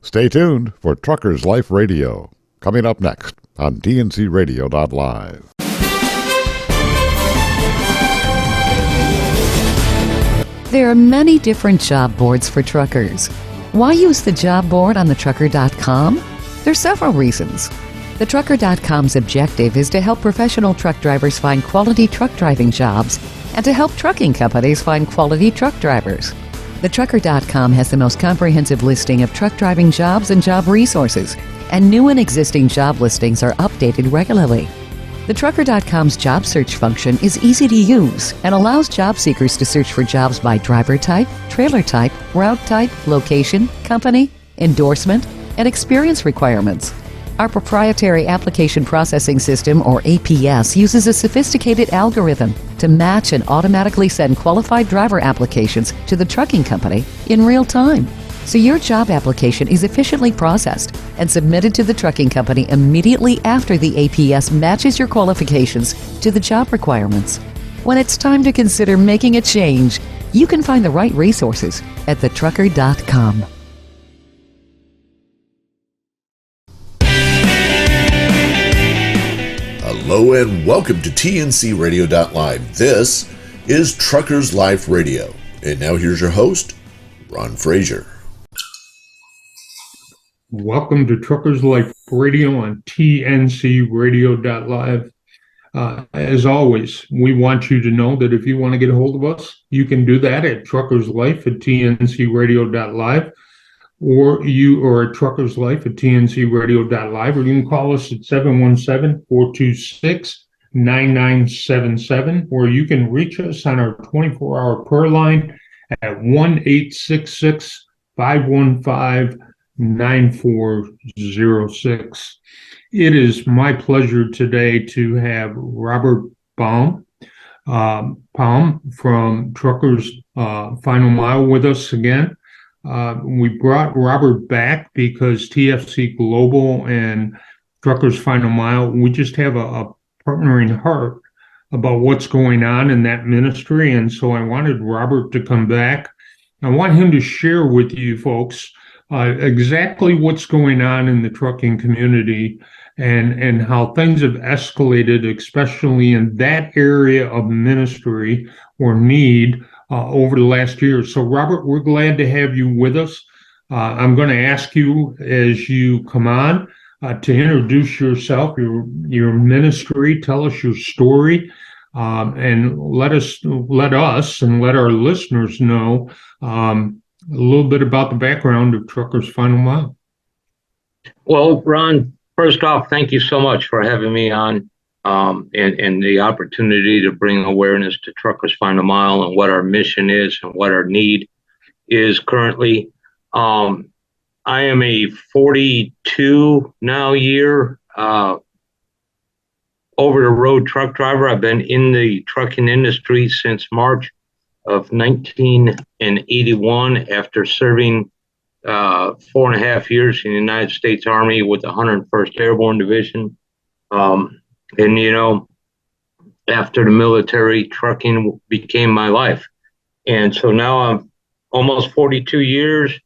Stay tuned for Truckers Life Radio, coming up next on tncradio.live. There are many different job boards for truckers. Why use the job board on thetrucker.com? There's several reasons. Thetrucker.com's objective is to help professional truck drivers find quality truck driving jobs and to help trucking companies find quality truck drivers. Thetrucker.com has the most comprehensive listing of truck driving jobs and job resources, and new and existing job listings are updated regularly. Thetrucker.com's job search function is easy to use and allows job seekers to search for jobs by driver type, trailer type, route type, location, company, endorsement, and experience requirements. Our proprietary application processing system, or APS, uses a sophisticated algorithm to match and automatically send qualified driver applications to the trucking company in real time. So your job application is efficiently processed and submitted to the trucking company immediately after the APS matches your qualifications to the job requirements. When it's time to consider making a change, you can find the right resources at thetrucker.com. Hello and welcome to tncradio.live. This is Truckers Life Radio. And now here's your host, Ron Frazier. Welcome to Truckers Life Radio on tncradio.live. As always, we want you to know that if you want to get a hold of us, you can do that at truckerslife@tncradio.live, or at truckerslife@tncradio.live, or you can call us at 717-426-9977, or you can reach us on our 24-hour prayer line at 1-866-515-9406. It is my pleasure today to have Robert Baum from Truckers Final Mile with us again. We brought Robert back because TFC Global and Truckers Final Mile, we just have a partnering heart about what's going on in that ministry. And so I wanted Robert to come back. I want him to share with you folks exactly what's going on in the trucking community and how things have escalated, especially in that area of ministry or need over the last year. So, Robert, we're glad to have you with us. I'm going to ask you as you come on to introduce yourself, your ministry, tell us your story, and let us and let our listeners know a little bit about the background of Truckers Final Mile. Well, Ron, first off, thank you so much for having me on and the opportunity to bring awareness to Truckers Final Mile and what our mission is and what our need is currently. I am a 42 now year over-the-road truck driver. I've been in the trucking industry since March of 1981 after serving 4.5 years in the United States Army with the 101st Airborne Division. And, you know, after the military, trucking became my life. And so now I'm almost 42 years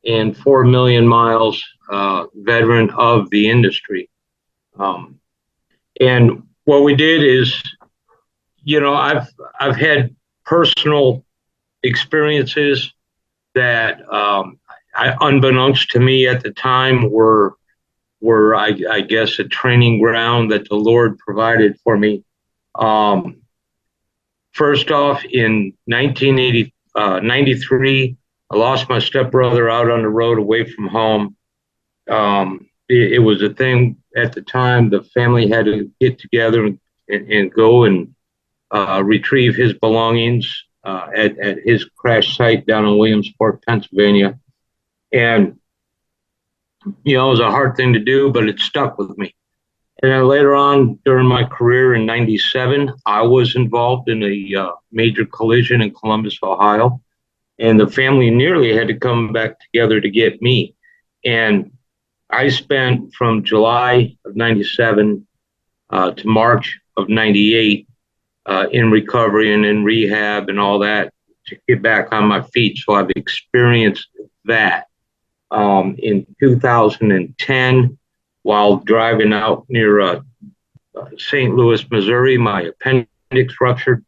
and 4 million miles veteran of the industry. And what we did is, you know, I've had personal experiences that unbeknownst to me at the time were I guess a training ground that the Lord provided for me. First off, in 1993, I lost my stepbrother out on the road away from home. It was a thing at the time. The family had to get together and go and retrieve his belongings at his crash site down in Williamsport, Pennsylvania. And, you know, it was a hard thing to do, but it stuck with me. And then later on during my career in 97, I was involved in a major collision in Columbus, Ohio. And the family nearly had to come back together to get me. And I spent from July of 97 to March of 98 in recovery and in rehab and all that to get back on my feet. So I've experienced that. in 2010 while driving out near St. Louis, Missouri. My appendix ruptured,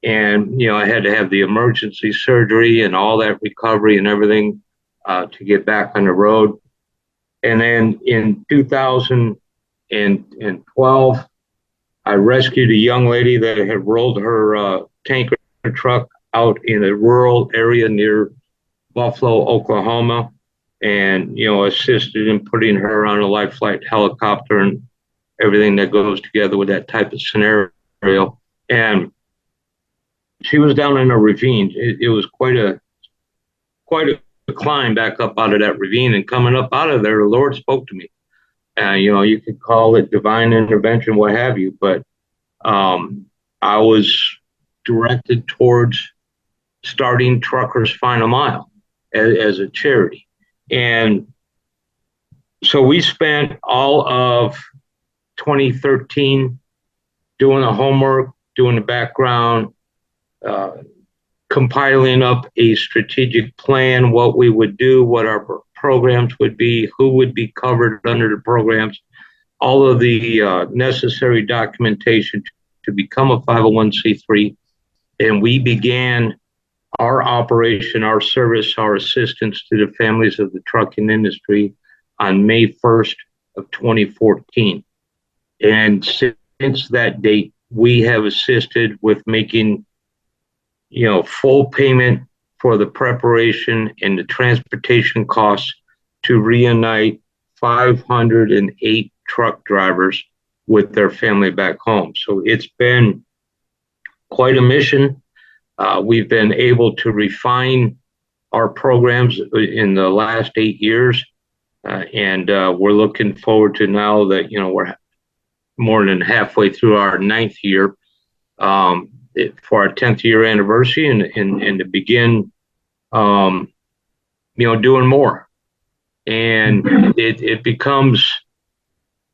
and I had to have the emergency surgery and all that recovery and everything to get back on the road. And then in 2012, I rescued a young lady that had rolled her tanker truck out in a rural area near Buffalo, Oklahoma, and assisted in putting her on a life flight helicopter and everything that goes together with that type of scenario. And she was down in a ravine. It was quite a climb back up out of that ravine, and coming up out of there, the Lord spoke to me. You could call it divine intervention, what have you, but I was directed towards starting Truckers Final Mile as a charity. And so we spent all of 2013 doing the homework, doing the background, compiling up a strategic plan, what we would do, what our programs would be, who would be covered under the programs, all of the necessary documentation to become a 501c3. And we began our operation, our service, our assistance to the families of the trucking industry on May 1st of 2014. And since that date, we have assisted with making full payment for the preparation and the transportation costs to reunite 508 truck drivers with their family back home. So it's been quite a mission. We've been able to refine our programs in the last 8 years. And we're looking forward to now that, we're more than halfway through our 9th year, for our 10th year anniversary, and to begin, doing more. And it becomes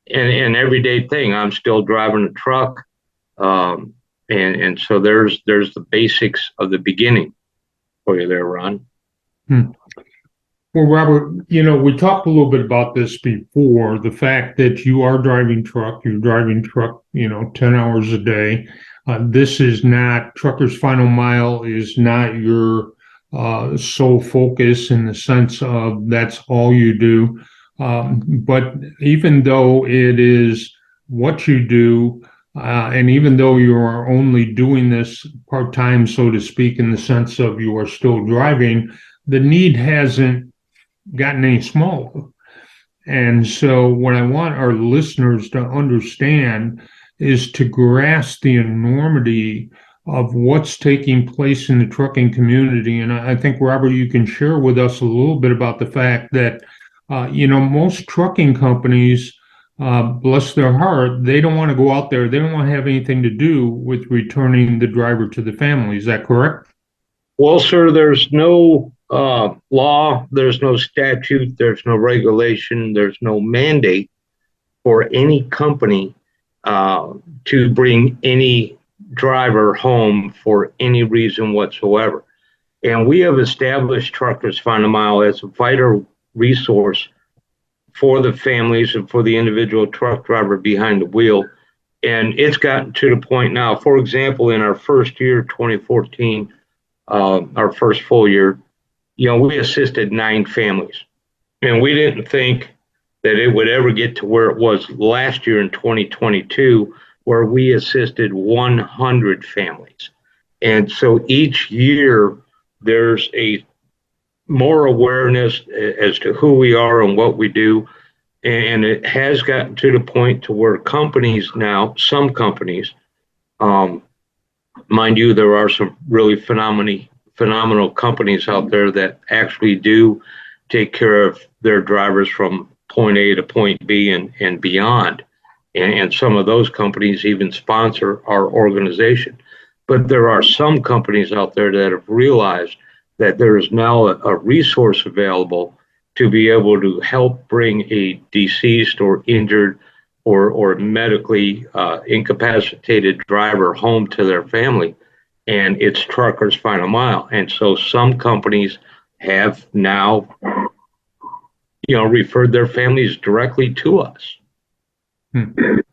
an everyday thing. I'm still driving a truck. And so there's the basics of the beginning for you there, Ron. Well, Robert, we talked a little bit about this before, the fact that you are driving truck, 10 hours a day. This is not, Truckers Final Mile is not your sole focus in the sense of that's all you do. But even though it is what you do, and even though you are only doing this part-time, so to speak, in the sense of you are still driving, the need hasn't gotten any smaller. And so what I want our listeners to understand is to grasp the enormity of what's taking place in the trucking community. And I think, Robert, you can share with us a little bit about the fact that, most trucking companies, bless their heart, they don't want to go out there. They don't want to have anything to do with returning the driver to the family. Is that correct? Well, sir, there's no law, there's no statute, there's no regulation, there's no mandate for any company to bring any driver home for any reason whatsoever. And we have established Truckers Final Mile as a vital resource for the families and for the individual truck driver behind the wheel. And it's gotten to the point now, for example, in our first year, 2014, our first full year, we assisted 9 families. And we didn't think that it would ever get to where it was last year in 2022, where we assisted 100 families. And so each year there's a more awareness as to who we are and what we do. And it has gotten to the point to where companies now, some companies, mind you, there are some really phenomenal companies out there that actually do take care of their drivers from point A to point B and beyond. And some of those companies even sponsor our organization. But there are some companies out there that have realized that there is now a resource available to be able to help bring a deceased or injured or medically incapacitated driver home to their family. And it's Truckers Final Mile. And so some companies have now referred their families directly to us. And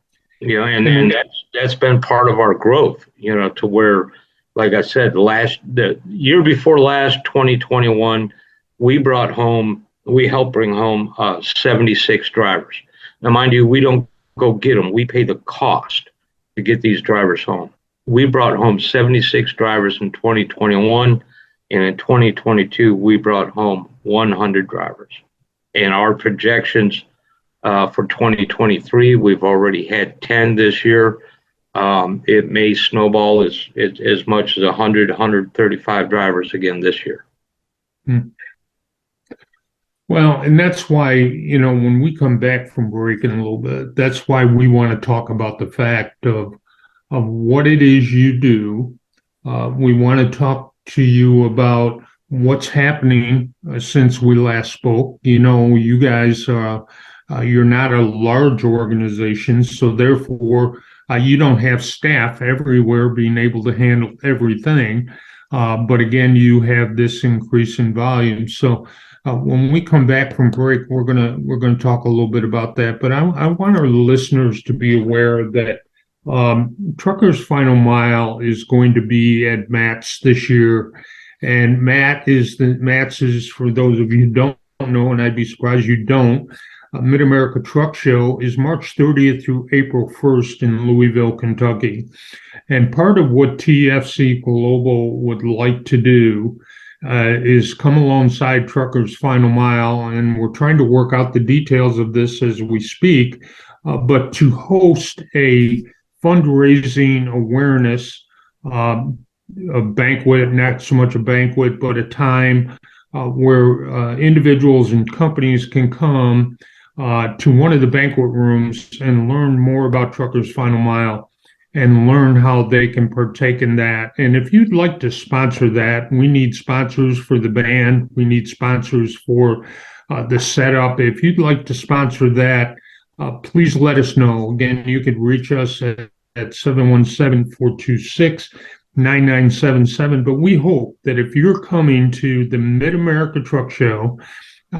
that's been part of our growth, to where, like I said, the year before last, 2021, we helped bring home 76 drivers. Now, mind you, we don't go get them. We pay the cost to get these drivers home. We brought home 76 drivers in 2021, and in 2022, we brought home 100 drivers. And our projections for 2023, we've already had 10 this year. It may snowball as much as 100, 135 drivers again this year. Well, and that's why, when we come back from break in a little bit, that's why we want to talk about the fact of what it is you do. We want to talk to you about what's happening since we last spoke. You guys, you're not a large organization, so therefore you don't have staff everywhere being able to handle everything. But again, you have this increase in volume. So when we come back from break, we're gonna talk a little bit about that. But I want our listeners to be aware that Truckers Final Mile is going to be at MATS this year, and MATS is, for those of you who don't know, and I'd be surprised you don't. Mid-America Truck Show is March 30th through April 1st in Louisville, Kentucky. And part of what TFC Global would like to do is come alongside Truckers Final Mile, and we're trying to work out the details of this as we speak, but to host a fundraising awareness, a banquet, not so much a banquet, but a time where individuals and companies can come to one of the banquet rooms and learn more about Truckers Final Mile and learn how they can partake in that. And if you'd like to sponsor that, we need sponsors for the band. We need sponsors for the setup. If you'd like to sponsor that, please let us know. Again, you could reach us at 717-426-9977. But we hope that if you're coming to the Mid-America Truck Show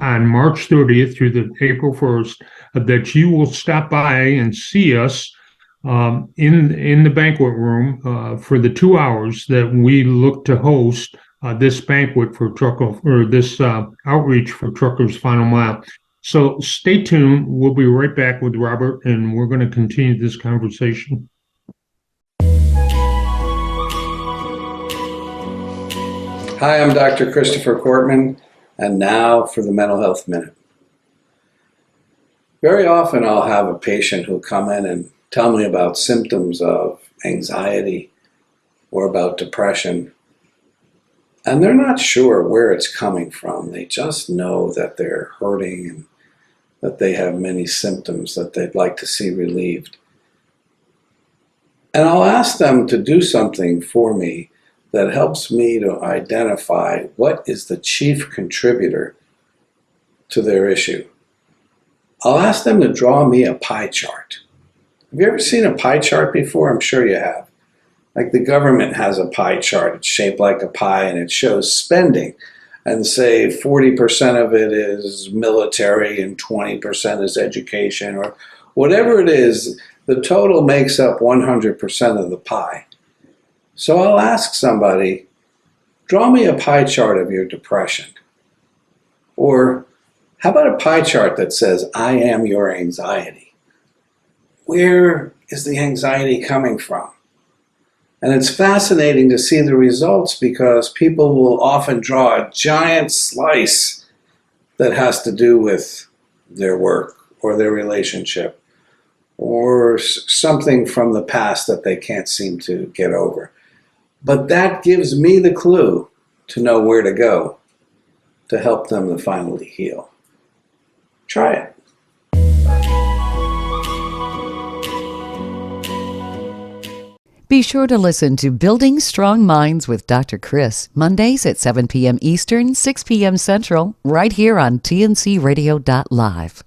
on March 30th through the April 1st, that you will stop by and see us in the banquet room for the 2 hours that we look to host this banquet for this outreach for Truckers Final Mile. So stay tuned. We'll be right back with Robert, and we're going to continue this conversation. Hi, I'm Dr. Christopher Cortman, and now for the Mental Health Minute. Very often I'll have a patient who'll come in and tell me about symptoms of anxiety or about depression, and they're not sure where it's coming from. They just know that they're hurting and that they have many symptoms that they'd like to see relieved. And I'll ask them to do something for me that helps me to identify what is the chief contributor to their issue. I'll ask them to draw me a pie chart. Have you ever seen a pie chart before? I'm sure you have. Like the government has a pie chart. It's shaped like a pie and it shows spending. And say 40% of it is military and 20% is education, or whatever it is, the total makes up 100% of the pie. So I'll ask somebody, draw me a pie chart of your depression. Or how about a pie chart that says, I am your anxiety? Where is the anxiety coming from? And it's fascinating to see the results because people will often draw a giant slice that has to do with their work or their relationship or something from the past that they can't seem to get over. But that gives me the clue to know where to go to help them to finally heal. Try it. Be sure to listen to Building Strong Minds with Dr. Chris, Mondays at 7 p.m. Eastern, 6 p.m. Central, right here on tncradio.live.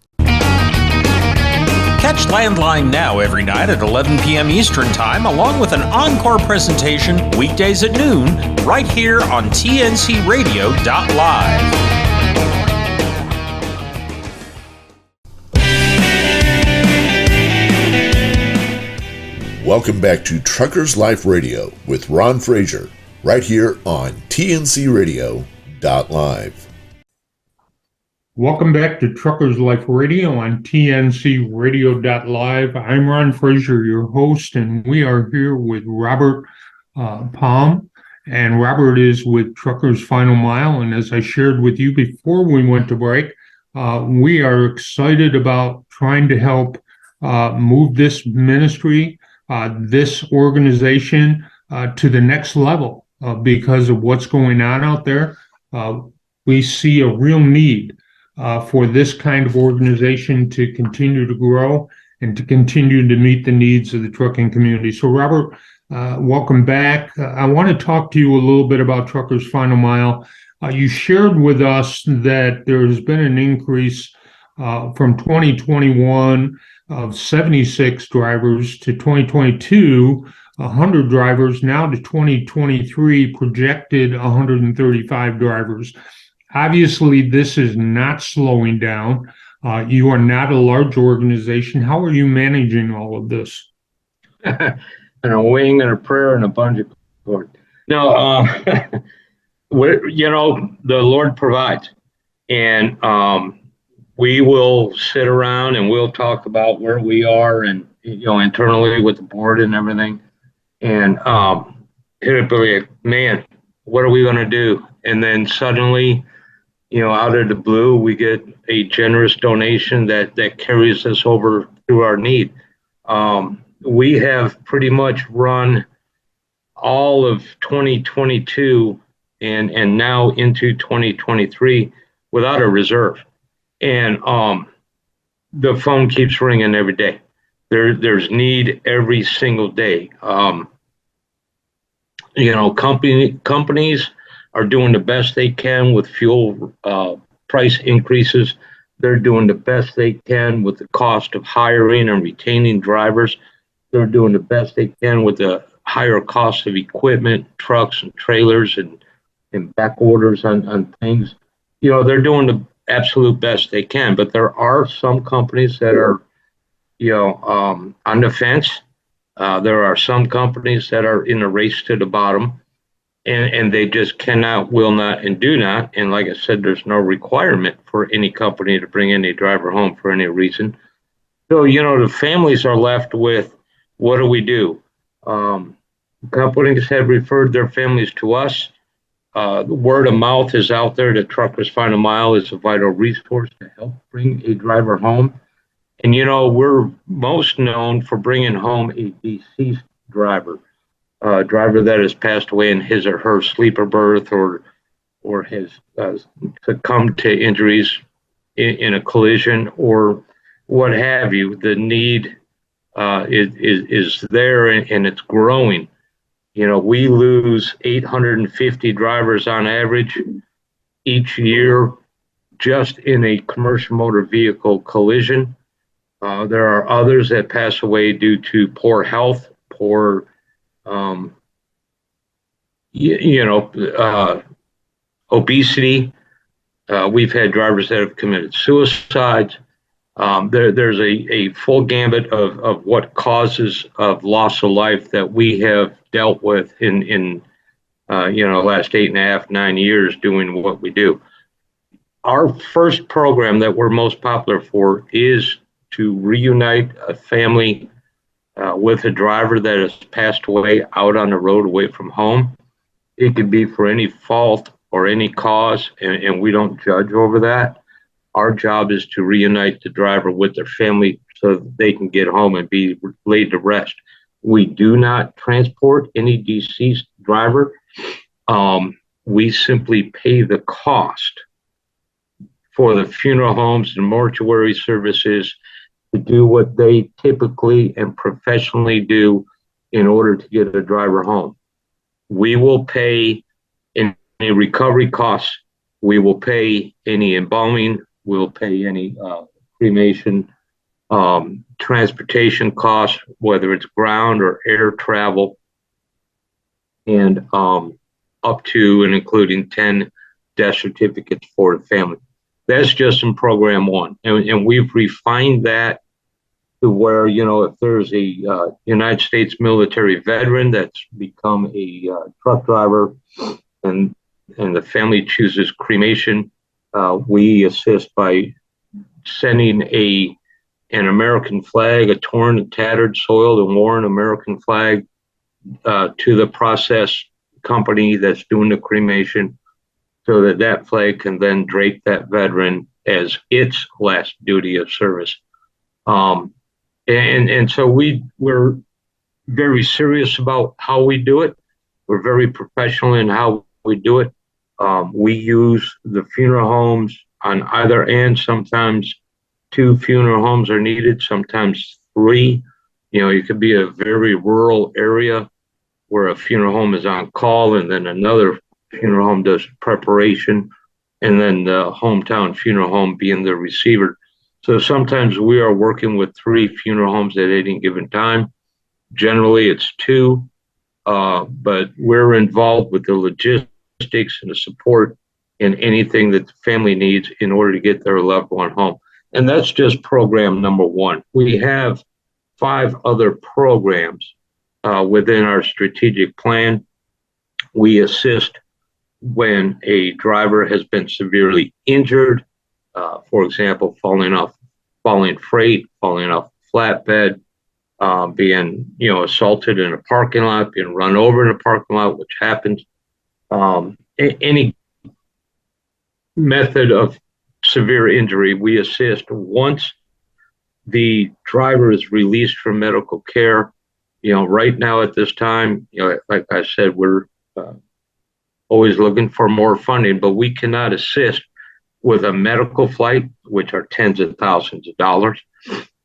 Catch Landline Now every night at 11 p.m. Eastern Time, along with an encore presentation weekdays at noon, right here on tncradio.live. welcome back to Truckers Life Radio with Ron Fraser, right here on TNCRadio.live. Welcome back to Truckers Life Radio on TNCRadio.live. I'm Ron Fraser, your host, and we are here with Robert Palm. And Robert is with Truckers Final Mile. And as I shared with you before we went to break, we are excited about trying to help move this ministry, this organization to the next level because of what's going on out there. We see a real need for this kind of organization to continue to grow and to continue to meet the needs of the trucking community. So, Robert, welcome back. I want to talk to you a little bit about Truckers Final Mile. You shared with us that there has been an increase from 2021 of 76 drivers to 2022, 100 drivers, now to 2023, projected 135 drivers. Obviously, this is not slowing down. You are not a large organization. How are you managing all of this? And a wing and a prayer and a bungee cord. No, the Lord provides. And we will sit around and we'll talk about where we are and, internally with the board and everything. And it'll be like, man, what are we going to do? And then suddenly, out of the blue, we get a generous donation that carries us over through our need. We have pretty much run all of 2022 and now into 2023 without a reserve. And the phone keeps ringing every day. There's need every single day. Companies are doing the best they can with fuel price increases. They're doing the best they can with the cost of hiring and retaining drivers. They're doing the best they can with the higher cost of equipment, trucks and trailers and back orders on things. They're doing the absolute best they can, but there are some companies that are, on the fence. There are some companies that are in a race to the bottom. And they just cannot, will not, and do not. And like I said, there's no requirement for any company to bring any driver home for any reason. So, the families are left with, what do we do? Companies have referred their families to us. The word of mouth is out there that Truckers Final Mile is a vital resource to help bring a driver home. And, we're most known for bringing home a deceased driver. Driver that has passed away in his or her sleeper berth or has succumbed to injuries in a collision or what have you. The need is there and it's growing. We lose 850 drivers on average each year just in a commercial motor vehicle collision. There are others that pass away due to poor health, poor obesity. We've had drivers that have committed suicides. There's a full gambit of what causes of loss of life that we have dealt with in last 8.5, 9 years doing what we do. Our first program that we're most popular for is to reunite a family with a driver that has passed away out on the road away from home. It could be for any fault or any cause, and we don't judge over that. Our job is to reunite the driver with their family so that they can get home and be laid to rest. We do not transport any deceased driver. We simply pay the cost for the funeral homes and mortuary services to do what they typically and professionally do in order to get a driver home. We will pay any recovery costs. We will pay any embalming. We will pay any cremation, transportation costs, whether it's ground or air travel, and up to and including 10 death certificates for the family. That's just in program one. And we've refined that to where, if there's a United States military veteran that's become a truck driver and the family chooses cremation, we assist by sending an American flag, a torn and tattered, soiled and worn American flag to the process company that's doing the cremation, so that flag can then drape that veteran as its last duty of service. And so we're very serious about how we do it. We're very professional in how we do it. We use the funeral homes on either end. Sometimes 2 funeral homes are needed, sometimes 3. You could be a very rural area where a funeral home is on call and then another funeral home does preparation, and then the hometown funeral home being the receiver. So sometimes we are working with 3 funeral homes at any given time. Generally, it's 2, but we're involved with the logistics and the support in anything that the family needs in order to get their loved one home. And that's just program number 1. We have 5 other programs within our strategic plan. We assist when a driver has been severely injured, for example, falling freight, falling off a flatbed, being assaulted in a parking lot, being run over in a parking lot, which happens. Any method of severe injury, we assist. Once the driver is released from medical care, right now at this time, like I said, we're always looking for more funding, but we cannot assist with a medical flight, which are tens of thousands of dollars,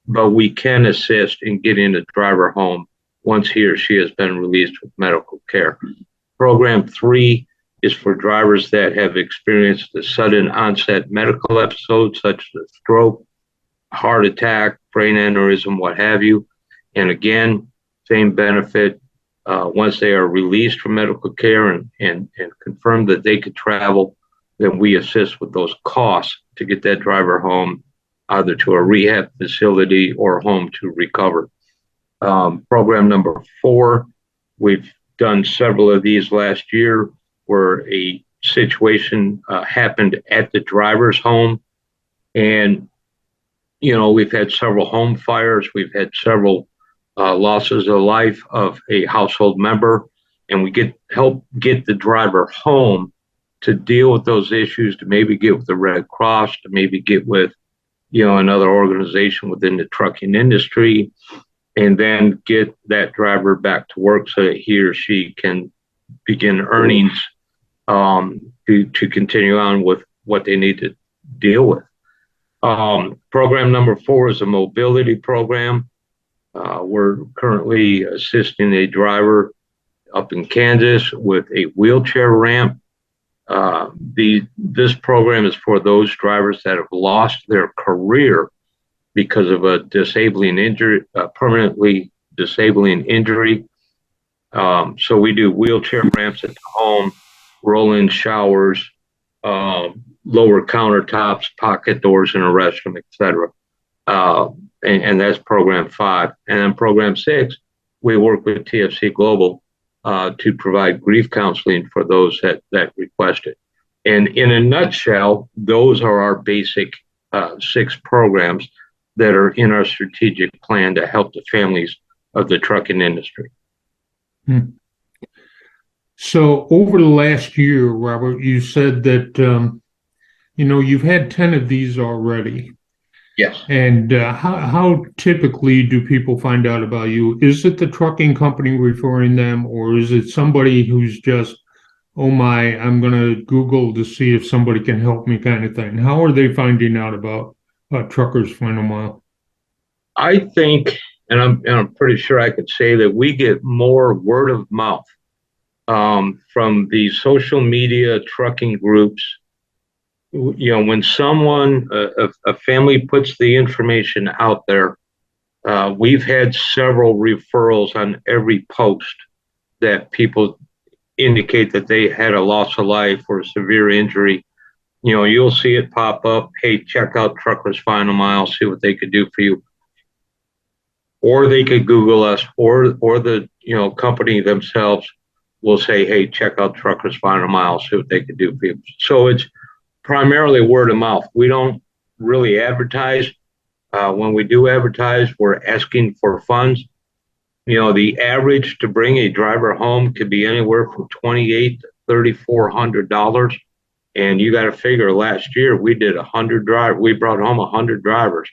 but we can assist in getting the driver home once he or she has been released with medical care. Program 3 is for drivers that have experienced a sudden onset medical episode, such as a stroke, heart attack, brain aneurysm, what have you. And again, same benefit. Once they are released from medical care and confirm that they could travel, then we assist with those costs to get that driver home, either to a rehab facility or home to recover. Program number 4, we've done several of these last year where a situation happened at the driver's home. And, we've had several home fires. We've had several losses of life of a household member. And we help get the driver home to deal with those issues, to maybe get with the Red Cross, to maybe get with, another organization within the trucking industry, and then get that driver back to work so that he or she can begin earnings to continue on with what they need to deal with. Program number 4 is a mobility program. We're currently assisting a driver up in Kansas with a wheelchair ramp. This program is for those drivers that have lost their career because of a disabling injury, permanently disabling injury. So we do wheelchair ramps at the home, roll-in showers, lower countertops, pocket doors in a restroom, etc. And that's program 5. And then program 6, we work with TFC Global to provide grief counseling for those that request it. And in a nutshell, those are our basic 6 programs that are in our strategic plan to help the families of the trucking industry. So over the last year, Robert, you said that, you've had 10 of these already. Yes. And how typically do people find out about you? Is it the trucking company referring them, or is it somebody who's just, oh my, I'm going to Google to see if somebody can help me kind of thing? How are they finding out about Truckers Final Mile? I think, and I'm pretty sure I could say that we get more word of mouth from the social media trucking groups. When someone, a family puts the information out there, we've had several referrals on every post that people indicate that they had a loss of life or a severe injury. You'll see it pop up. Hey, check out Truckers Final Mile, see what they could do for you. or they could Google us, or the company themselves will say, hey, check out Truckers Final Mile, see what they can do for you. So it's primarily word of mouth. We don't really advertise. When we do advertise, we're asking for funds. The average to bring a driver home could be anywhere from $2,800 to $3,400. And you got to figure, last year we did 100 drivers. We brought home 100 drivers.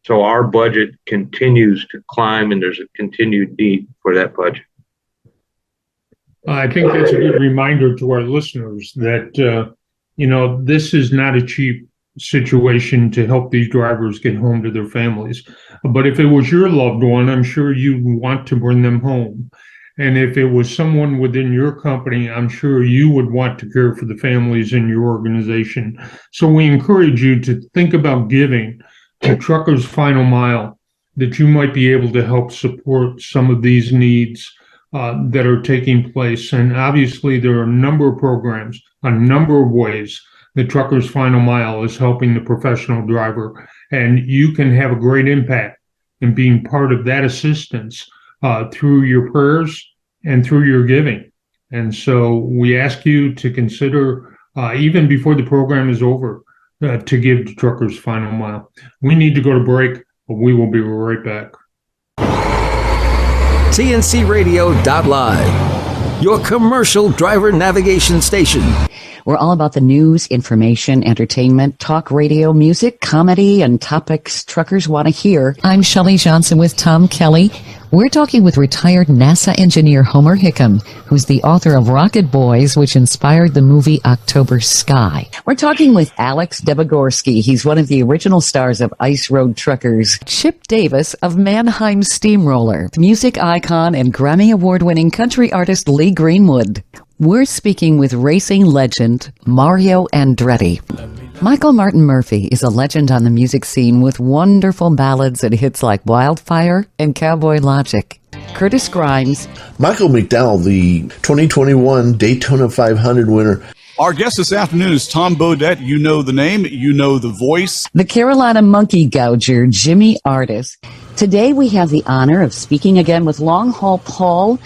So our budget continues to climb, and there's a continued need for that budget. I think that's a good reminder to our listeners that, this is not a cheap situation to help these drivers get home to their families. But if it was your loved one, I'm sure you want to bring them home. And if it was someone within your company, I'm sure you would want to care for the families in your organization. So we encourage you to think about giving to Truckers Final Mile, that you might be able to help support some of these needs that are taking place. And obviously, there are a number of programs, a number of ways the Truckers Final Mile is helping the professional driver. And you can have a great impact in being part of that assistance through your prayers and through your giving. And so we ask you to consider, even before the program is over, to give to Truckers Final Mile. We need to go to break, but we will be right back. TNCRadio.live, your commercial driver navigation station. We're all about the news, information, entertainment, talk radio, music, comedy, and topics truckers want to hear. I'm Shelley Johnson with Tom Kelly. We're talking with retired NASA engineer Homer Hickam, who's the author of Rocket Boys, which inspired the movie October Sky. We're talking with Alex Debegorsky. He's one of the original stars of Ice Road Truckers. Chip Davis of Mannheim Steamroller, music icon and Grammy Award-winning country artist Lee Greenwood. We're speaking with racing legend Mario Andretti. Michael Martin Murphey is a legend on the music scene with wonderful ballads and hits like Wildfire and Cowboy Logic. Curtis Grimes. Michael McDowell, the 2021 Daytona 500 winner. Our guest this afternoon is Tom Bodett. You know the name, you know the voice. The Carolina Monkey Gouger, Jimmy Artis. Today we have the honor of speaking again with Long Haul Paul.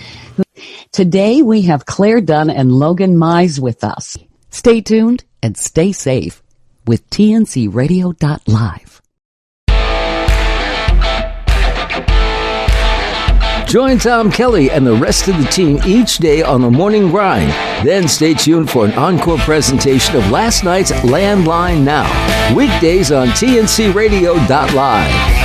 Today we have Claire Dunn and Logan Mize with us. Stay tuned and stay safe with TNCRadio.live. Join Tom Kelly and the rest of the team each day on the morning grind. Then stay tuned for an encore presentation of last night's Landline Now. Weekdays on TNCRadio.live.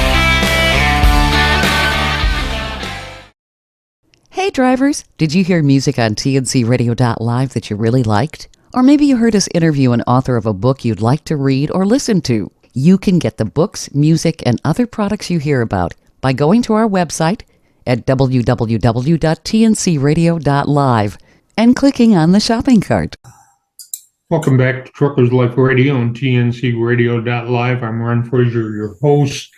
Hey drivers, did you hear music on TNCRadio.live that you really liked? Or maybe you heard us interview an author of a book you'd like to read or listen to. You can get the books, music, and other products you hear about by going to our website at www.tncradio.live and clicking on the shopping cart. Welcome back to Truckers Life Radio on TNCRadio.live. I'm Ron Fraser, your host.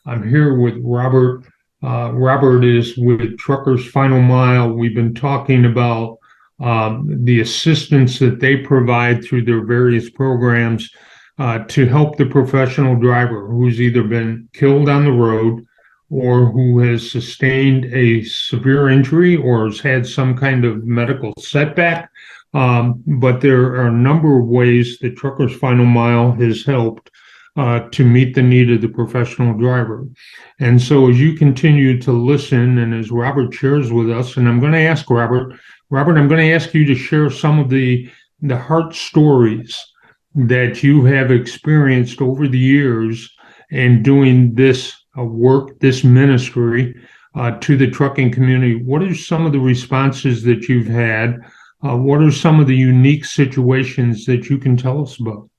I'm here with Robert. Robert is with Truckers Final Mile. We've been talking about the assistance that they provide through their various programs to help the professional driver who's either been killed on the road or who has sustained a severe injury or has had some kind of medical setback. But there are a number of ways that Truckers Final Mile has helped to meet the need of the professional driver. And so as you continue to listen and as Robert shares with us, and I'm going to ask Robert, I'm going to ask you to share some of the heart stories that you have experienced over the years in doing this work, this ministry to the trucking community. What are some of the responses that you've had? What are some of the unique situations that you can tell us about?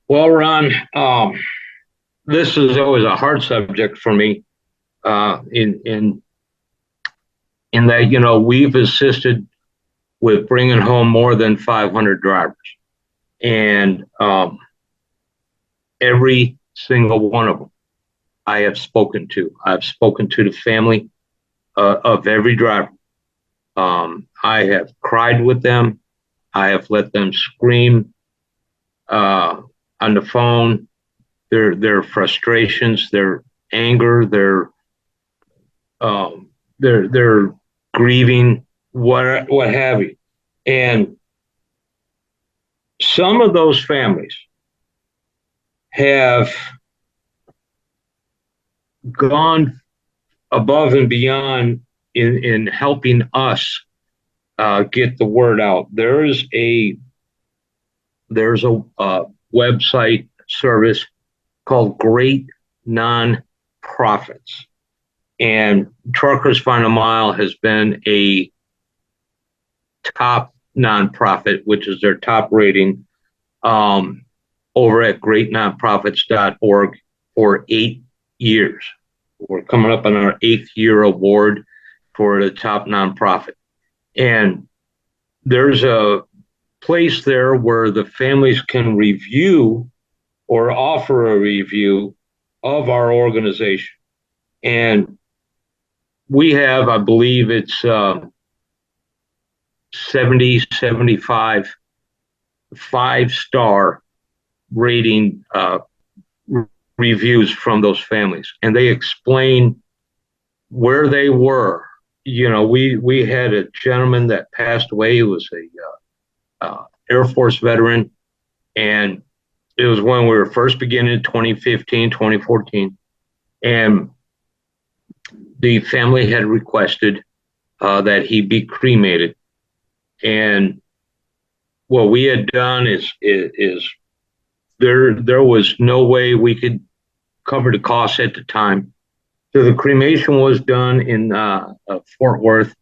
Well, Ron, this is always a hard subject for me in that, we've assisted with bringing home more than 500 drivers. And every single one of them I have spoken to. I've spoken to the family of every driver. I have cried with them. I have let them scream on the phone, their frustrations, their anger, they're grieving, what have you. And some of those families have gone above and beyond in helping us get the word out. There's a website service called Great Nonprofits, and Truckers Final Mile has been a top nonprofit, which is their top rating, over at greatnonprofits.org for 8 years. We're coming up on our 8th year award for the top nonprofit. And there's a place there where the families can review or offer a review of our organization. And we have, I believe it's 75 5-star rating reviews from those families. And they explain where they were. You know, we had a gentleman that passed away. He was a Air Force veteran, and it was when we were first beginning 2015, 2014, and the family had requested that he be cremated. And what we had done is there was no way we could cover the costs at the time. So the cremation was done in Fort Worth,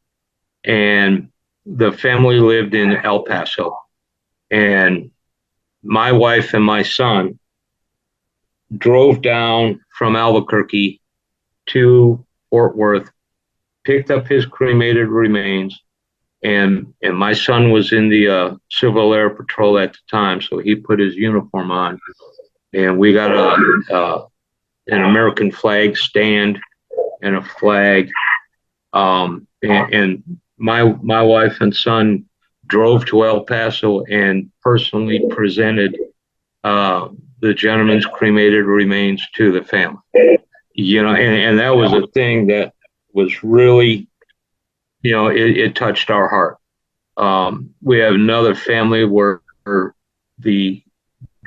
and the family lived in El Paso. And my wife and my son drove down from Albuquerque to Fort Worth, picked up his cremated remains, and my son was in the Civil Air Patrol at the time, so he put his uniform on, and we got an American flag stand and a flag, and my wife and son drove to El Paso and personally presented the gentleman's cremated remains to the family. You know, and that was a thing that was really, you know, it touched our heart. We have another family where the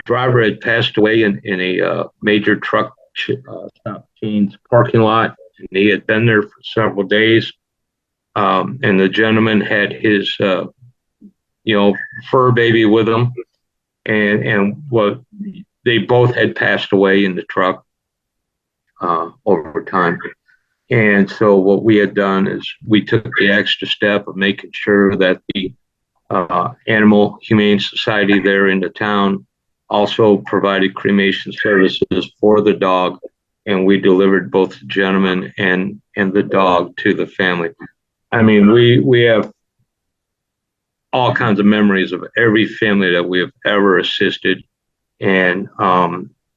driver had passed away in a major truck stop chain's parking lot, and he had been there for several days. And the gentleman had his, fur baby with him, and what they both had passed away in the truck over time. And so what we had done is we took the extra step of making sure that the Animal Humane Society there in the town also provided cremation services for the dog, and we delivered both the gentleman and the dog to the family. I mean, we have all kinds of memories of every family that we have ever assisted, and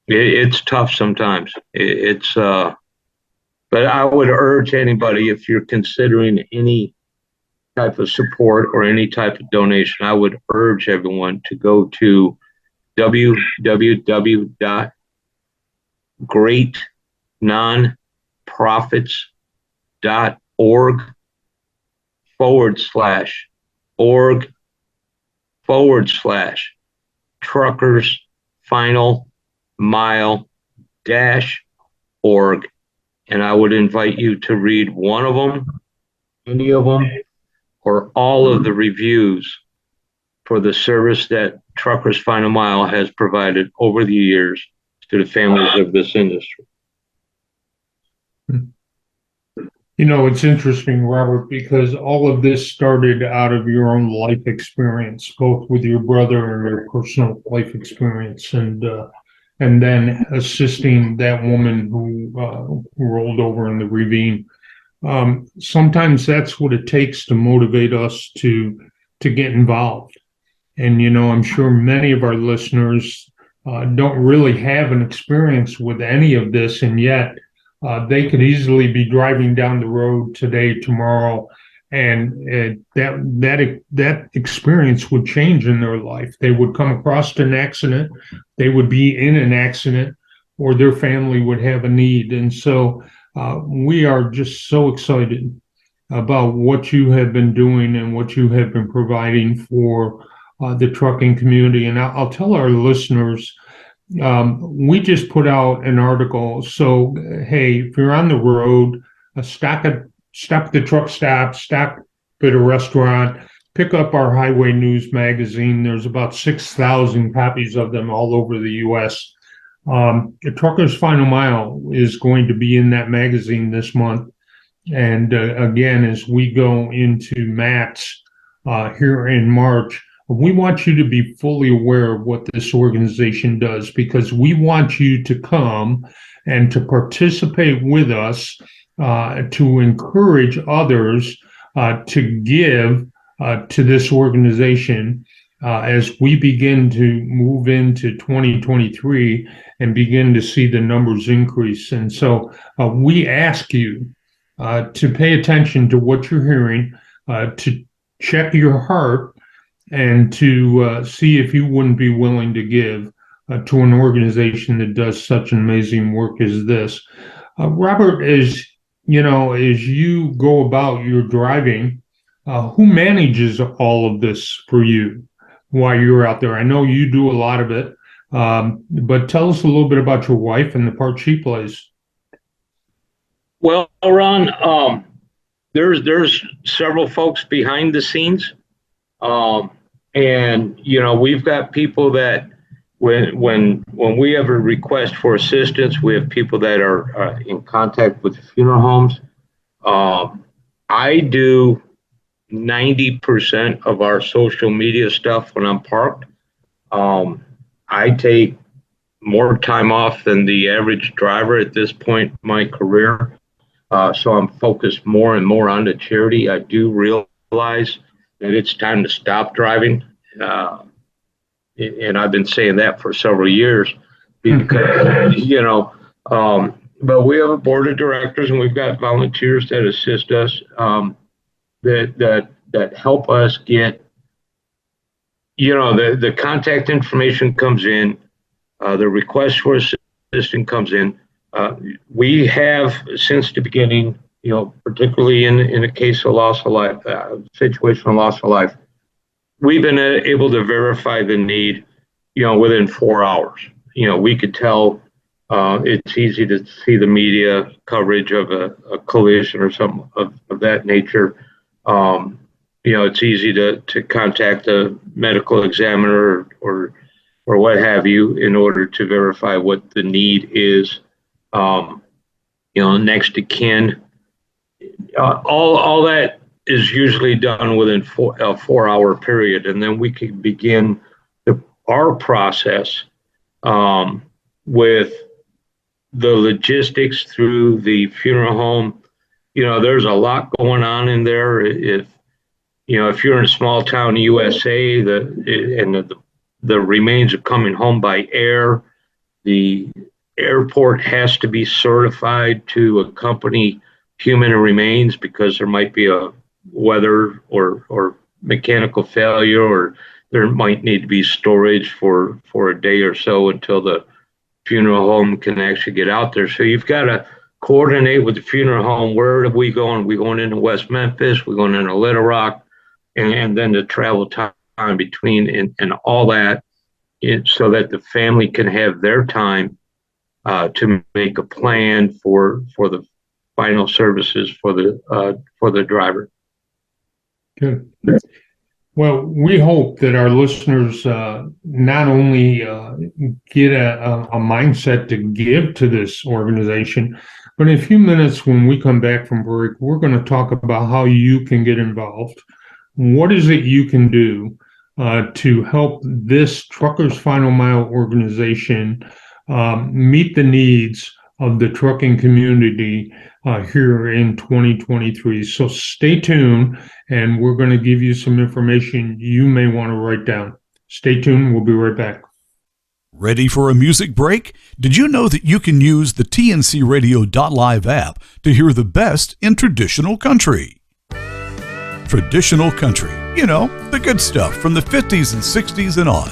it's tough sometimes. But I would urge anybody, if you're considering any type of support or any type of donation, I would urge everyone to go to www.greatnonprofits.org/truckers final mile-org. And I would invite you to read one of them, any of them, or all of the reviews for the service that Truckers Final Mile has provided over the years to the families of this industry. You know, it's interesting, Robert, because all of this started out of your own life experience, both with your brother and your personal life experience, and then assisting that woman who rolled over in the ravine. Sometimes that's what it takes to motivate us to get involved. And, you know, I'm sure many of our listeners don't really have an experience with any of this, and yet they could easily be driving down the road today, tomorrow, and that experience would change in their life. They would come across an accident. They would be in an accident. or their family would have a need. And so we are just so excited about what you have been doing and what you have been providing for the trucking community. And I'll tell our listeners, we just put out an article. So, hey, if you're on the road, stop at the truck stop, stop at a restaurant, pick up our Highway News magazine. There's about 6,000 copies of them all over the U.S. The Trucker's Final Mile is going to be in that magazine this month. And again, as we go into MATS here in March, we want you to be fully aware of what this organization does, because we want you to come and to participate with us, to encourage others to give to this organization as we begin to move into 2023 and begin to see the numbers increase. And so we ask you to pay attention to what you're hearing, to check your heart, and to see if you wouldn't be willing to give to an organization that does such amazing work as this. Robert, as you go about your driving, who manages all of this for you while you're out there? I know you do a lot of it, but tell us a little bit about your wife and the part she plays. Well, Ron, there's several folks behind the scenes, and we've got people that when we have a request for assistance, we have people that are in contact with the funeral homes. I do 90% of our social media stuff when I'm parked. I take more time off than the average driver at this point in my career. So I'm focused more and more on the charity. I do realize that it's time to stop driving. And I've been saying that for several years because, but we have a board of directors and we've got volunteers that assist us, that help us get, the contact information comes in, the request for assistance comes in. We have, since the beginning, particularly in a case of loss of life, situational loss of life, we've been able to verify the need, within 4 hours. We could tell. It's easy to see the media coverage of a collision or something of that nature. It's easy to contact a medical examiner or what have you in order to verify what the need is. Next to kin. All that is usually done within a 4 hour period, and then we can begin our process with the logistics through the funeral home. There's a lot going on in there. If you're in a small town USA, the remains are coming home by air. The airport has to be certified to accompany human remains because there might be a weather or mechanical failure, or there might need to be storage for a day or so until the funeral home can actually get out there. So you've got to coordinate with the funeral home. Where are we going? We're going into West Memphis. We're going into Little Rock, and then the travel time between and all that, so that the family can have their time to make a plan for the final services for the driver. Good. Well, we hope that our listeners not only get a mindset to give to this organization, but in a few minutes when we come back from break, we're going to talk about how you can get involved. What is it you can do to help this Truckers Final Mile organization meet the needs of the trucking community here in 2023. So stay tuned, and we're going to give you some information you may want to write down. Stay tuned. We'll be right back. Ready for a music break? Did you know that you can use the TNCRadio.live app to hear the best in traditional country? Traditional country, the good stuff from the 50s and 60s and on.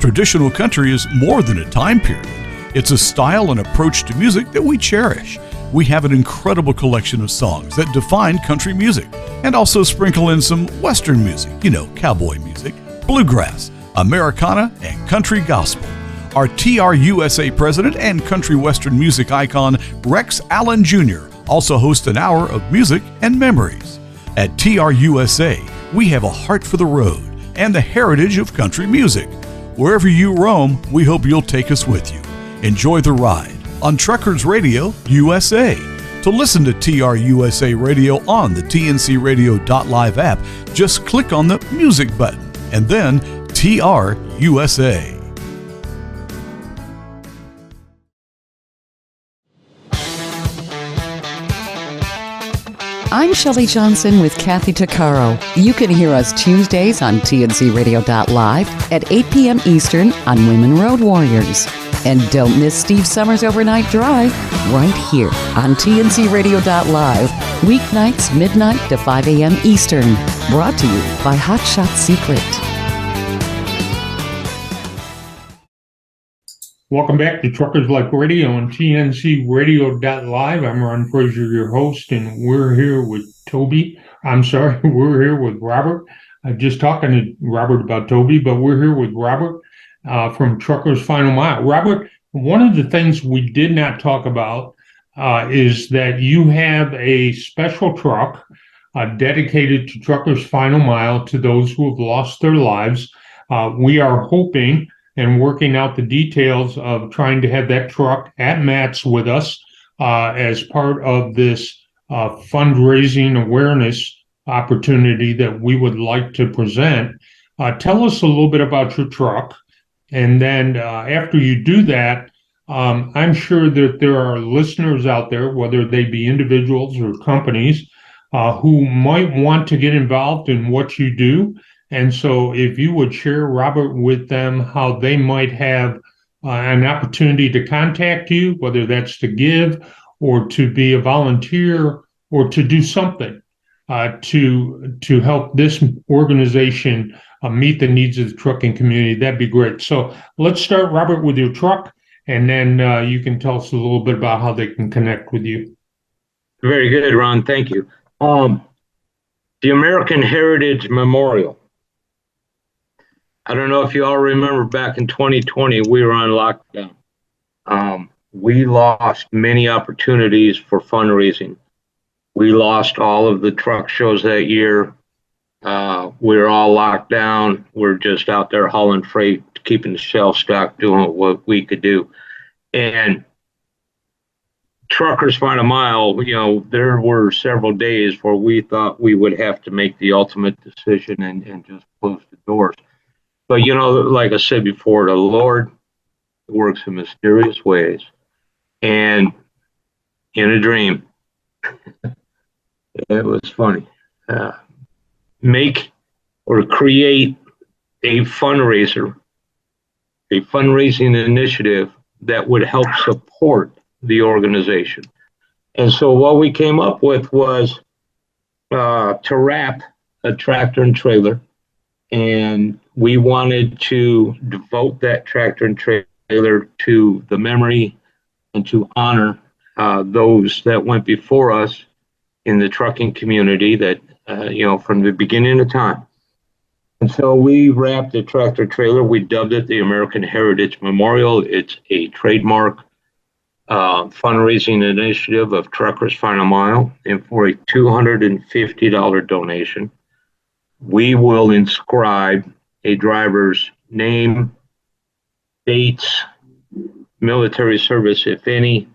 Traditional country is more than a time period. It's a style and approach to music that we cherish. We have an incredible collection of songs that define country music and also sprinkle in some Western music, cowboy music, bluegrass, Americana, and country gospel. Our TRUSA president and country Western music icon, Rex Allen Jr., also hosts an hour of music and memories. At TRUSA, we have a heart for the road and the heritage of country music. Wherever you roam, we hope you'll take us with you. Enjoy the ride on Truckers Radio USA. To listen to TRUSA Radio on the TNCRadio.live app, just click on the music button and then TRUSA. I'm Shelley Johnson with Kathy Tuccaro. You can hear us Tuesdays on TNCRadio.live at 8 p.m. Eastern on Women Road Warriors. And don't miss Steve Summers' Overnight Drive right here on TNCRadio.live, weeknights midnight to 5 a.m. Eastern. Brought to you by Hot Shot Secret. Welcome back to Truckers Life Radio on TNCRadio.live. I'm Ron Frazier, your host, and we're here with we're here with Robert. I'm just talking to Robert about Toby, but we're here with Robert from Truckers Final Mile. Robert, one of the things we did not talk about is that you have a special truck dedicated to Truckers Final Mile, to those who have lost their lives. We are hoping and working out the details of trying to have that truck at Matt's with us as part of this fundraising awareness opportunity that we would like to present. Tell us a little bit about your truck. And then after you do that, I'm sure that there are listeners out there, whether they be individuals or companies, who might want to get involved in what you do. And so if you would share, Robert, with them how they might have an opportunity to contact you, whether that's to give or to be a volunteer or to do something to help this organization meet the needs of the trucking community, that'd be great. So let's start, Robert, with your truck, and then you can tell us a little bit about how they can connect with you. Very good, Ron. Thank you. The American Heritage Memorial. I don't know if you all remember back in 2020, we were on lockdown. We lost many opportunities for fundraising. We lost all of the truck shows that year. We were all locked down. We're just out there hauling freight, keeping the shelf stocked, doing what we could do. And Truckers Final Mile, there were several days where we thought we would have to make the ultimate decision and just close the doors. But, like I said before, the Lord works in mysterious ways. And in a dream, it was funny, make or create a fundraising initiative that would help support the organization. And so what we came up with was to wrap a tractor and trailer. And we wanted to devote that tractor and trailer to the memory and to honor those that went before us in the trucking community that, from the beginning of time. And so we wrapped the tractor trailer. We dubbed it the American Heritage Memorial. It's a trademark fundraising initiative of Truckers Final Mile. And for a $250 donation, we will inscribe a driver's name, dates, military service, if any,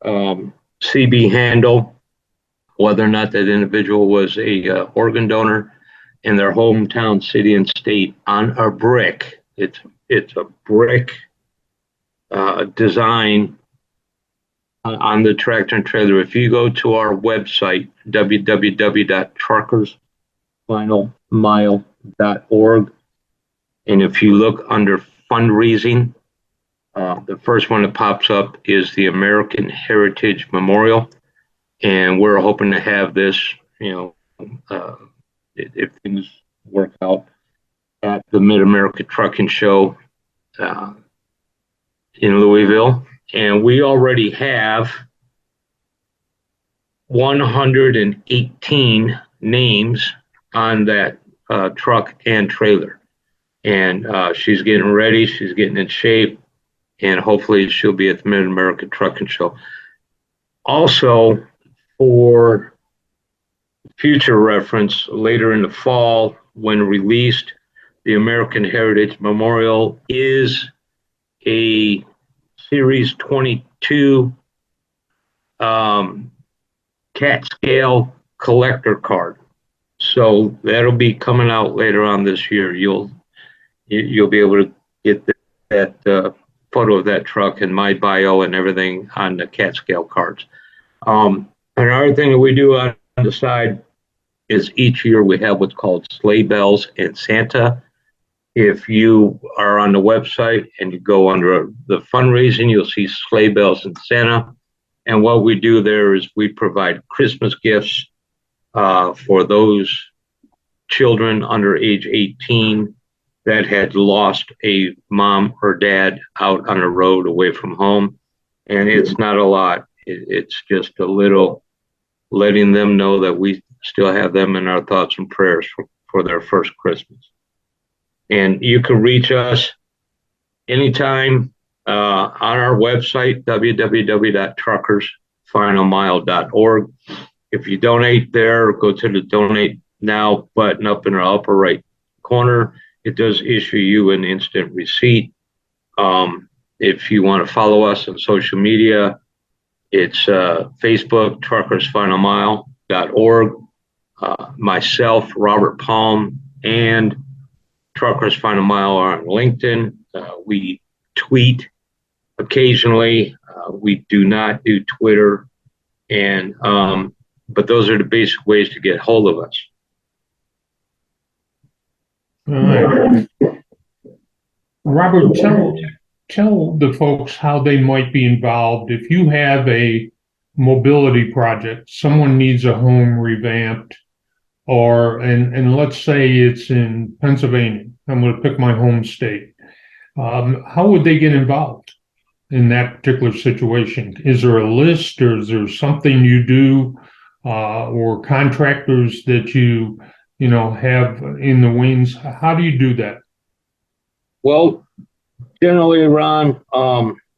CB handle, whether or not that individual was a organ donor, in their hometown, city, and state on a brick. It's a brick design on the tractor and trailer. If you go to our website, www.truckersfinalmile.org, and if you look under fundraising, the first one that pops up is the American Heritage Memorial. And we're hoping to have this, if things work out, at the Mid-America Trucking Show in Louisville, and we already have 118 names on that truck and trailer. And she's getting ready, she's getting in shape, and hopefully she'll be at the Mid-American Trucking Show. Also, for future reference, later in the fall, when released, the American Heritage Memorial is a Series 22 cat scale collector card. So that'll be coming out later on this year. You'll be able to get that photo of that truck and my bio and everything on the cat scale cards. Another thing that we do on the side is each year we have what's called Sleigh Bells and Santa. If you are on the website and you go under the fundraising, you'll see Sleigh Bells and Santa. And what we do there is we provide Christmas gifts for those children under age 18 that had lost a mom or dad out on the road away from home. And it's not a lot. It's just a little letting them know that we still have them in our thoughts and prayers for their first Christmas. And you can reach us anytime on our website, www.truckersfinalmile.org. If you donate there, go to the Donate Now button up in the upper right corner. It does issue you an instant receipt. If you want to follow us on social media, it's Facebook, truckersfinalmile.org. Myself, Robert Palm, and Truckers Final Mile are on LinkedIn. We tweet occasionally. We do not do Twitter, and but those are the basic ways to get hold of us. All right. Robert, tell the folks how they might be involved. If you have a mobility project, someone needs a home revamped, and let's say it's in Pennsylvania. I'm going to pick my home state. How would they get involved in that particular situation? Is there a list, or is there something you do, or contractors that you have in the wings? How do you do that? Well, generally, Ron,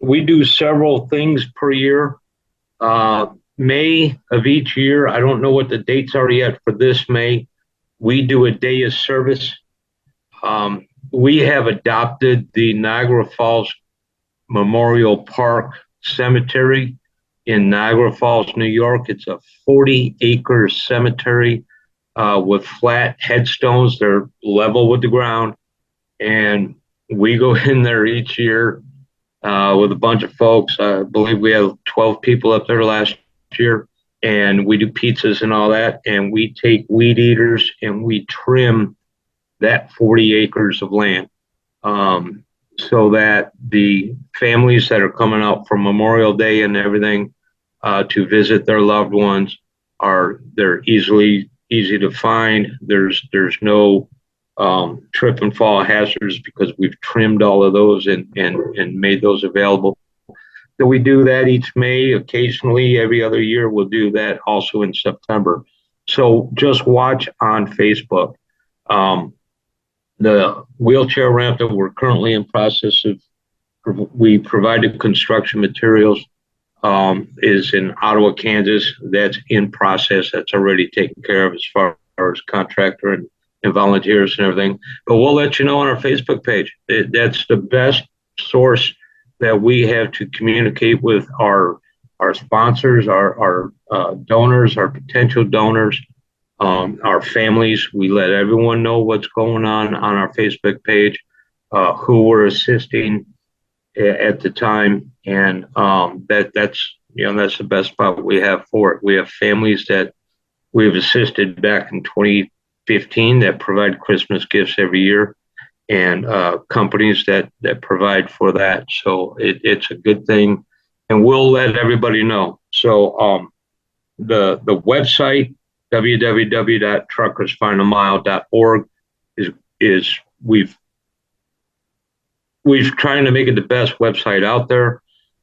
we do several things per year. May of each year, I don't know what the dates are yet for this May, we do a day of service. We have adopted the Niagara Falls Memorial Park Cemetery in Niagara Falls, New York. It's a 40-acre cemetery with flat headstones. They're level with the ground. And we go in there each year with a bunch of folks. I believe we have 12 people up there last year. And we do pizzas and all that. And we take weed eaters and we trim that 40 acres of land so that the families that are coming out for Memorial Day and everything to visit their loved ones they're easy to find. There's no trip and fall hazards because we've trimmed all of those and made those available. So we do that each May. Occasionally, every other year, we'll do that also in September. So just watch on Facebook. The wheelchair ramp that we're currently in process of, we provided construction materials, is in Ottawa, Kansas. That's in process. That's already taken care of as far as contractor and volunteers and everything. But we'll let you know on our Facebook page. That's the best source that we have to communicate with our sponsors, our donors, our potential donors, our families. We let everyone know what's going on our Facebook page, who we're assisting at the time, and that's the best spot we have for it. We have families that we've assisted back in 2015 that provide Christmas gifts every year, and companies that provide for that. So it's a good thing, and we'll let everybody know. So the website, www.truckersfinalmile.org, is we've we're trying to make it the best website out there.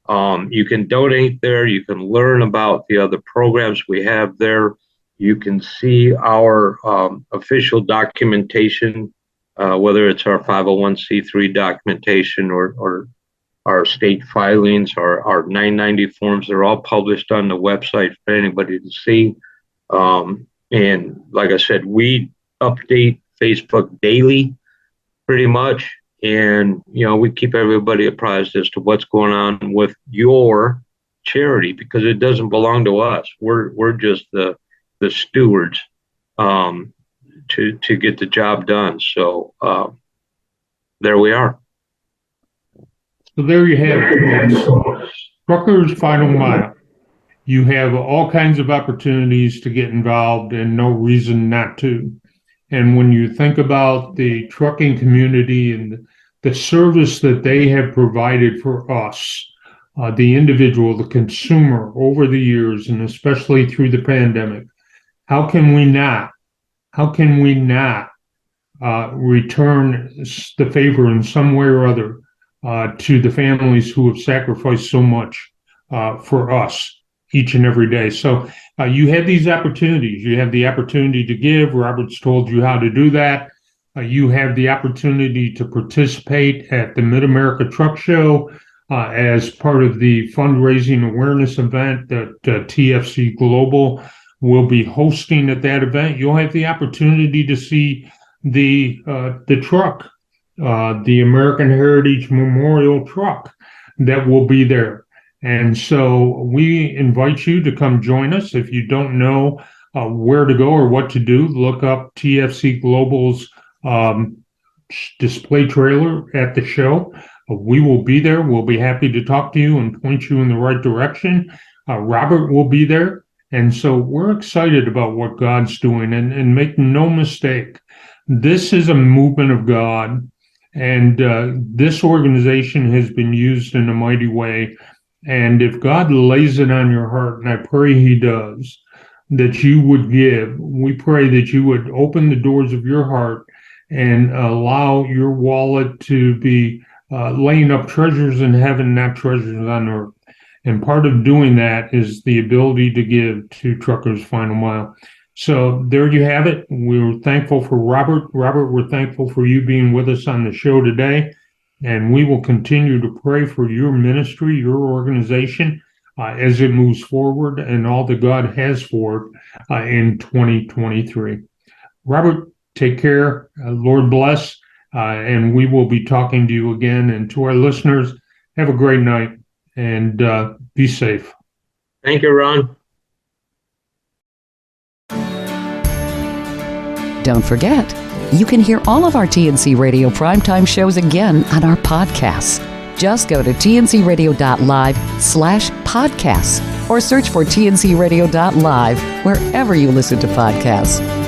You can donate there. You can learn about the other programs we have there. You can see our official documentation, whether it's our 501c3 documentation or our state filings, our 990 forms. They're all published on the website for anybody to see. And like I said, we update Facebook daily pretty much. And, we keep everybody apprised as to what's going on with your charity, because it doesn't belong to us. We're just the stewards to get the job done. So there we are. So there you have it. Truckers Final Mile. You have all kinds of opportunities to get involved and no reason not to. And when you think about the trucking community and the service that they have provided for us, the individual, the consumer over the years, and especially through the pandemic, how can we not return the favor in some way or other to the families who have sacrificed so much for us each and every day? So you have these opportunities. You have the opportunity to give. Robert's told you how to do that. You have the opportunity to participate at the Mid-America Truck Show as part of the fundraising awareness event that TFC Global will be hosting at that event. You'll have the opportunity to see the truck, the American Heritage Memorial truck that will be there. And so we invite you to come join us. If you don't know where to go or what to do, look up TFC Global's display trailer at the show. We will be there. We'll be happy to talk to you and point you in the right direction. Robert will be there. And so we're excited about what God's doing. And make no mistake, this is a movement of God. And this organization has been used in a mighty way. And if God lays it on your heart, and I pray he does, that you would give, we pray that you would open the doors of your heart and allow your wallet to be laying up treasures in heaven, not treasures on earth. And part of doing that is the ability to give to Truckers Final Mile. So there you have it. We're thankful for Robert. Robert, we're thankful for you being with us on the show today. And we will continue to pray for your ministry, your organization, as it moves forward and all that God has for it in 2023. Robert, take care. Lord bless. And we will be talking to you again. And to our listeners, have a great night and be safe. Thank you, Ron. Don't forget, you can hear all of our TNC Radio primetime shows again on our podcasts. Just go to tncradio.live/podcasts or search for tncradio.live wherever you listen to podcasts.